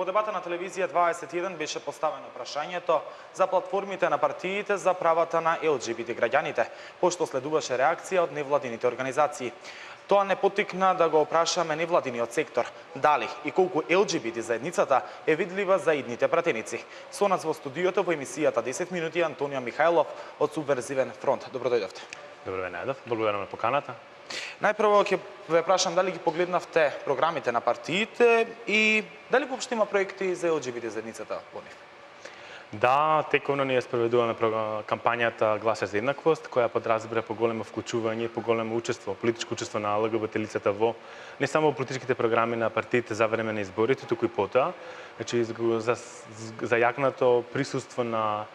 дебата на телевизија 21 беше поставено прашањето за платформите на партиите за правата на ЛГБТ граѓаните, пошто следуваше реакција од невладините организации. Тоа не поттикна да го опрашаме невладиниот сектор, дали и колку ЛГБТ заедницата е видлива за идните пратеници. Со нас во студиото во емисијата 10 минути Антонио Михајлов од Субверзивен фронт. Добро дојдовте. Добро ве најдов. Благодарам на поканата. Најпрво ќе ве прашам дали ги погледнавте програмите на партиите и дали воопшто има проекти за ЛГБТ заедницата во нив? Да, тековно ние спроведуваме кампањата Гласа за еднаквост, која подразбира поголемо вклучување и поголемо учество, политичко учество на ЛГБТ лицата во не само во политичките програми на партиите за време на изборите, туку и потоа. Значи за јакнато присуство на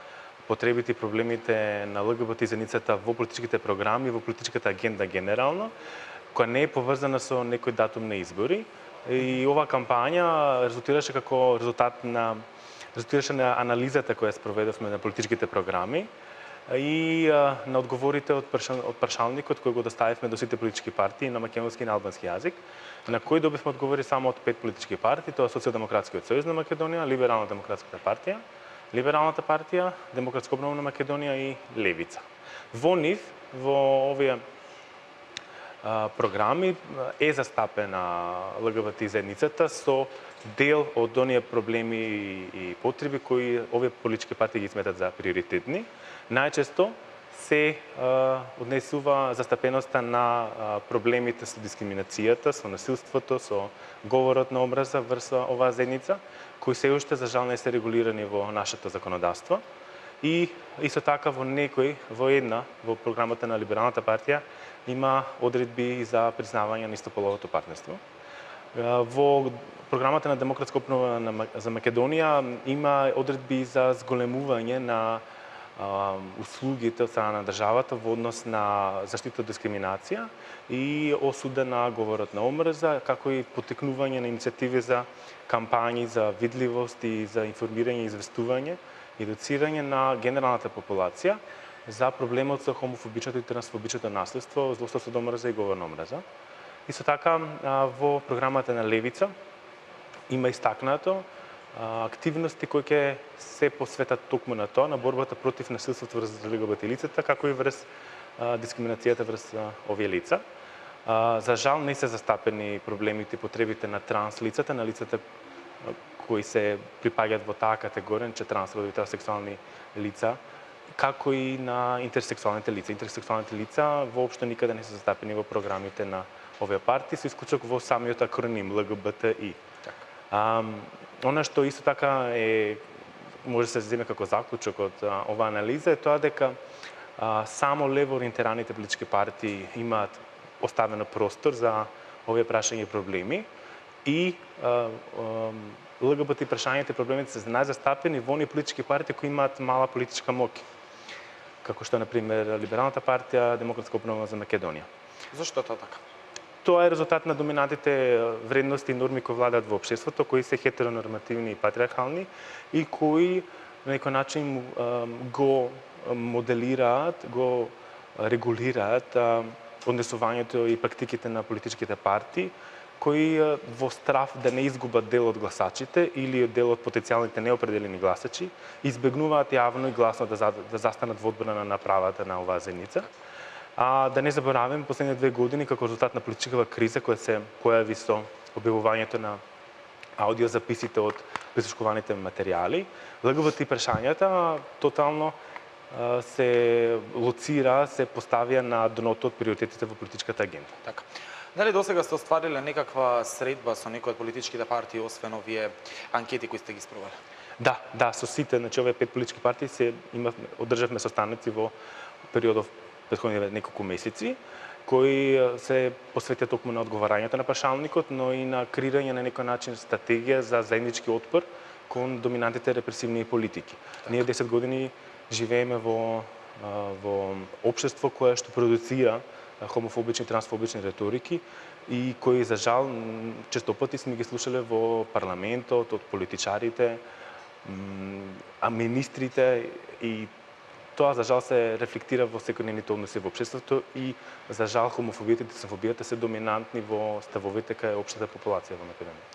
потребите и проблемите на ЛГБТ заедницата во политичките програми, во политичката агенда генерално, која не е поврзана со некој датум на избори. И оваа кампања резултираше на анализата која спроведовме на политичките програми и на одговорите од прашалникот кој го доставивме до сите политички партии на македонски и на албански јазик, на кој добивме одговори само од 5 политички партии, тоа Социјалдемократскиот сојуз на Македонија, Либерална демократската партија, Либералната партија, Демократска обнова на Македонија и Левица. Во нив, во овие програми е застапена ЛГБТ заедницата со дел од оние проблеми и потреби кои овие политички партии ги сметат за приоритетни. Најчесто се однесува застапеноста на проблемите со дискриминацијата, со насилството, со говорот на омраза врз оваа заедница, кои се уште за жал не се регулирани во нашето законодавство. И исто така во програмата на Либералната партија има одредби за признавање на истополовото партнерство. Во програмата на Демократска обнова за Македонија има одредби за зголемување на услугите од страна на државата во однос на заштита од дискриминација и осуда на говорот на омрза, како и поттикнување на иницијативи за кампањи за видливост и за информирање и известување, едуцирање на генералната популација за проблемот со хомофобичното и трансфобичното наследство, злоста со омрза и говор на омрза. Исто така во програмата на Левица има истакнато активности кои ќе се посветат токму на тоа, на борбата против насилството врз ЛГБТ лицата, како и врз дискриминацијата врз овие лица. За жал не се застапени проблемите и потребите на транс лицата, на лицата кои се припаѓаат во таа категорија, че трансродови и транссексуални лица, како и на интерсексуалните лица. Интерсексуалните лица воопшто никаде не се застапени во програмите на овие партии, со исклучок во самиот акроним ЛГБТИ. Она што исто така може да се земе како заклучок од оваа анализа е тоа дека само лево ориентираните политички партии имаат оставено простор за овие прашања и проблеми и ЛГБТ прашањата и проблемите се најзастапени во оние политички партии кои имаат мала политичка моќ, како што например Либералната партија, Демократска обнова за Македонија. Зошто тоа така? Тоа е резултат на доминантните вредности и норми кои владаат во општеството, кои се хетеронормативни и патриархални и кои на некој начин го моделираат, го регулираат однесувањето и практиките на политичките партии, кои во страв да не изгубат дел од гласачите или дел од потенцијалните неопределени гласачи, избегнуваат јавно и гласно да застанат во одбрана на правата на оваа заедница. Да не забораваме последните 2 години како резултат на политичкава криза која се појави со објавувањето на аудиозаписите од присушкуваните материјали, ЛГБТ прашањата тотално се лоцира, се поставија на дното од приоритетите во политичката агенда. Така. Дали досега сте оствариле некаква средба со некои од политичките партии, освен овие анкети кои сте ги спровели? Да, со сите, значи овие 5 политички партии одржавме состаноци во периодов претходните неколку месеци, кои се посветија токму на одговарањето на прашалникот, но и на креирање на некој начин стратегија за заеднички отпор кон доминантните репресивни политики. Ние 10 години живееме во општество кое што продуцира хомофобични и трансфобични реторики и кои за жал често пати сме ги слушале во парламентот од политичарите, министрите и тоа за жал се рефлектира во секојдневните односи во општеството и за жал хомофобијата и ксенофобијата се доминантни во ставовите кај општата популација во Македонија.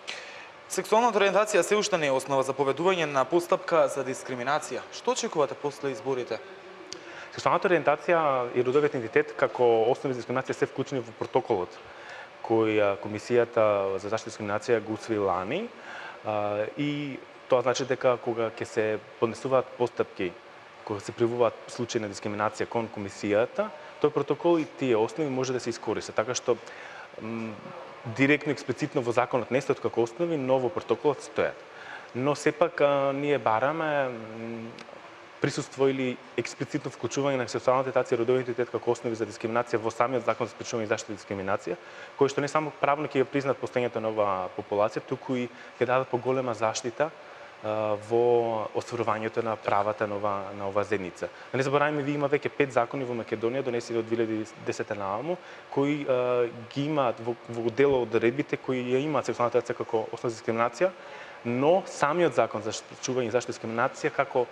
Сексуалната ориентација се уште не е основа за поведување на постапка за дискриминација. Што очекувате после изборите? Сексуалната ориентација и родовиот идентитет како основи за дискриминација се вклучени во протоколот кој Комисијата за заштита дискриминација го усвои лани, и тоа значи дека кога ќе се поднесуваат постапки, кога се пријавуваат случаи на дискриминација кон Комисијата, тој протокол и тие основи може да се искористат, така што директно експлицитно во законот не стоат како основи, но во протоколот стојат. Но сепак ние бараме присуство или експлицитно вклучување на сексуалната ориентација и родовиот идентитет како основи за дискриминација во самиот закон за спречување и заштита дискриминација, кој што не само правно ќе ја признат постоењето на оваа популација, туку и ќе дадат поголема заштита во остварувањето на правата на оваа заедница. Да не забораваме, ви има веќе 5 закони во Македонија донесени од 2010 нааму, кои ги имаат во дел од одредбите кои ја имаат сексуалната ориентација како основа за дискриминација, но самиот закон за спречување и заштита дискриминација како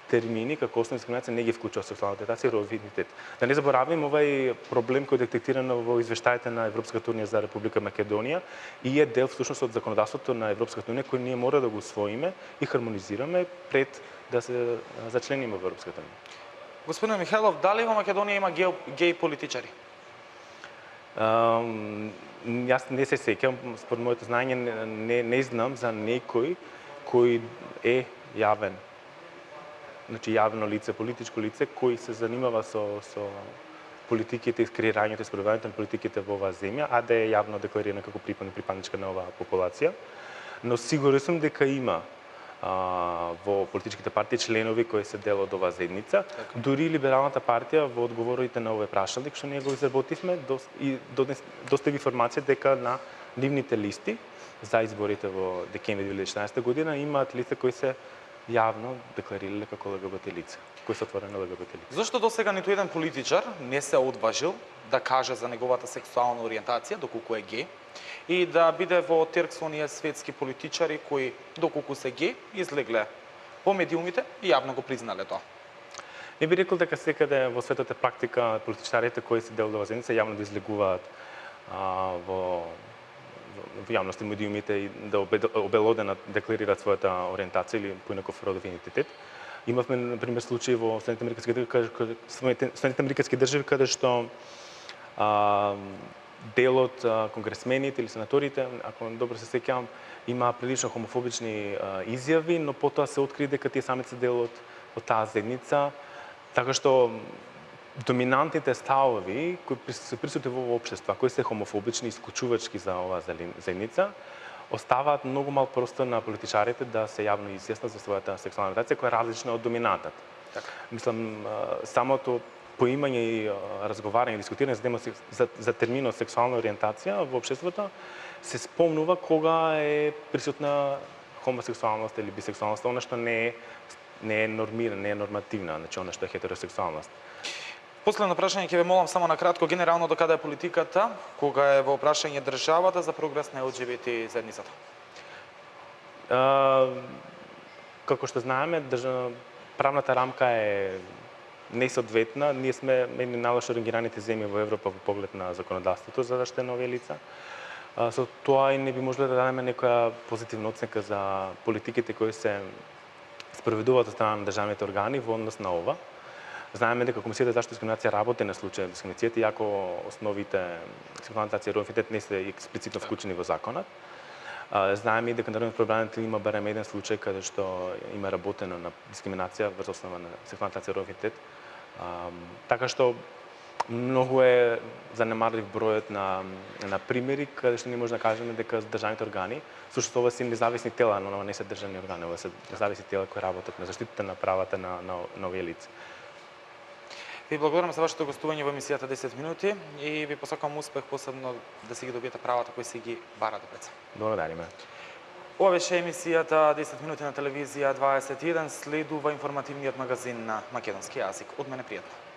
термини, како основна дискриминација не ги вклучува сексуалната ориентација и родовиот идентитет. Да не забораваме овај проблем кој е детектиран во извештаите на Европската унија за Република Македонија и е дел всушност од законодавството на Европската унија кој ние мора да го усвоиме и хармонизираме пред да се зачлениме во Европската унија. Господин Михајлов, дали во Македонија има геј политичари? Јас не се сеќам, според моето знаење не знам за некој кој е јавен, значи јавно лице, политичко лице кој се занимава со политиките и креирањето и спроведувањето на политиките во оваа земја, а да е јавно декларирана како припадничка на оваа популација. Но сигурен сум дека има во политичките партии членови кои се дел од оваа заедница. Дури Либералната партија во одговорите на овој прашалник што ние го изработивме и достави информација дека на нивните листи за изборите во декември 2014 година имаат лица кои се јавно декларирале како ЛГБТ лица, кои се отворени ЛГБТ лица. Зошто досега ниту еден политичар не се одважил да каже за неговата сексуална ориентација, доколку е геј, и да биде во терк со оние светски политичари кои, доколку се геј, излегле по медиумите и јавно го признале тоа? Не би рекол дека секаде во светот е практика политичарите кои се дел од оваа заедница јавно да излегуваат во јавност и медиумите и да обелодено декларираат својата ориентација или поинаков родов идентитет. Имавме, например, случаи во Соединетите американски држави каде што дел од конгресмените или сенаторите, ако добро се сеќавам, има прилично хомофобични изјави, но потоа се откри дека тие самите се дел од таа заедница, така што доминантните ставови кои се присутни во општество, кои се хомофобични и исклучувачки за оваа заедница, оставаат многу мал простор на политичарите да се јавно изјаснат за својата сексуална ориентација која е различна од доминантата. Мислам, самото поимање и разговарање, дискутирање за терминот сексуална ориентација во општеството се спомнува кога е присутна хомосексуалност или бисексуалност, она што не е нормирана, не е нормативна, значи она што е хетеросексуалност. Последно прашање ќе ве молам само на кратко, генерално до каде е политиката, кога е во прашање државата за прогрес на ЛГБТ заедницата? Како што знаеме, правната рамка е несоодветна. Ние сме едни најлошо рангираните земји во Европа во поглед на законодавството за заштита на овие лица. Со тоа и не би можеле да дадеме некоја позитивна оценка за политиките кои се спроведуваат од страна на државните органи во однос на ова. Знаеме дека Комисијата за заштита дискриминација работи на случај на дискриминацијата, иако основите сексуална ориентација и родов идентитет не се експлицитно вклучени во законот. Знаеме и дека Народниот пробранител има барем еден случај каде што има работено на дискриминација врз основа на сексуална ориентација и родов идентитет. Така што многу е занемарлив бројот на примери каде што ние може да кажеме дека државните органи, всушност ова се независни тела, но ова не се државни органи, ова се независни тела кои работат на заштитата на правата на овие лица. Ви благодарам за вашето гостување во емисијата 10 минути и ви посакувам успех, посебно да си ги добиете правата кои си ги барате пред се. Благодариме. Ова беше емисијата 10 минути на телевизија 21, следува информативниот магазин на македонски јазик. Од мене пријатно.